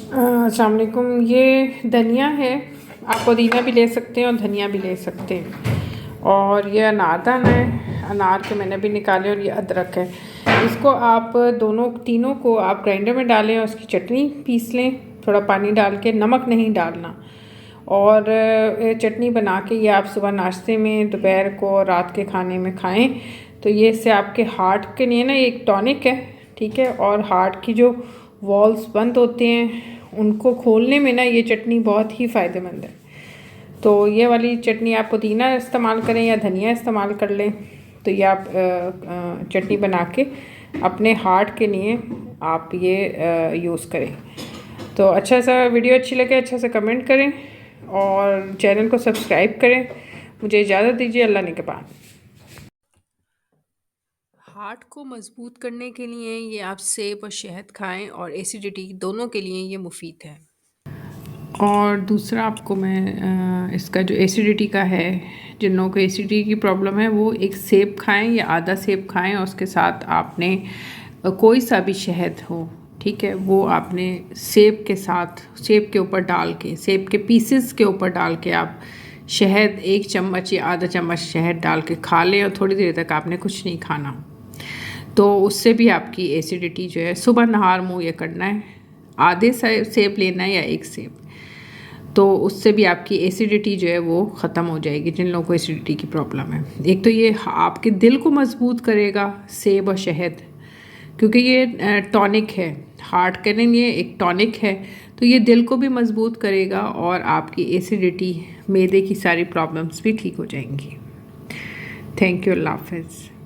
अस्सलाम वालेकुम। ये धनिया है, आप पुदीना भी ले सकते हैं और धनिया भी ले सकते हैं। और ये अनारदाना है, अनार के मैंने भी निकाले। और ये अदरक है। इसको आप तीनों को आप ग्राइंडर में डालें और उसकी चटनी पीस लें, थोड़ा पानी डाल के, नमक नहीं डालना। और चटनी बना के ये आप सुबह नाश्ते में, दोपहर को, रात के खाने में खाएं। तो ये इससे आपके हार्ट के लिए ना एक टॉनिक है, ठीक है। और हार्ट की जो वॉल्स बंद होते हैं उनको खोलने में ना ये चटनी बहुत ही फ़ायदेमंद है। तो ये वाली चटनी आप पुदीना इस्तेमाल करें या धनिया इस्तेमाल कर लें। तो ये आप चटनी बना के अपने हार्ट के लिए आप ये यूज़ करें। तो अच्छा सा वीडियो अच्छी लगे अच्छा सा कमेंट करें और चैनल को सब्सक्राइब करें। मुझे इजाज़त दीजिए। अल्लाह निगहबान। हार्ट को मज़बूत करने के लिए ये आप सेब और शहद खाएं और एसिडिटी दोनों के लिए ये मुफीद है। और दूसरा आपको मैं इसका जो एसिडिटी का है, जिन लोगों को एसिडिटी की प्रॉब्लम है वो एक सेब खाएं या आधा सेब खाएं और उसके साथ आपने कोई सा भी शहद हो, ठीक है, वो आपने सेब के साथ, सेब के ऊपर डाल के, सेब के पीसेस के ऊपर डाल के आप शहद 1 चम्मच या आधा चम्मच शहद डाल के खा लें। और थोड़ी देर तक आपने कुछ नहीं खाना। तो उससे भी आपकी एसिडिटी जो है, सुबह नहार मुँह ये करना है, आधे सेब लेना है या 1 सेब, तो उससे भी आपकी एसिडिटी जो है वो ख़त्म हो जाएगी। जिन लोगों को एसिडिटी की प्रॉब्लम है, एक तो ये आपके दिल को मजबूत करेगा सेब और शहद, क्योंकि ये टॉनिक है, हार्ट के लिए एक टॉनिक है। तो ये दिल को भी मजबूत करेगा और आपकी एसिडिटी, मैदे की सारी प्रॉब्लम्स भी ठीक हो जाएंगी। Thank you. अल्लाह हाफ़िज़।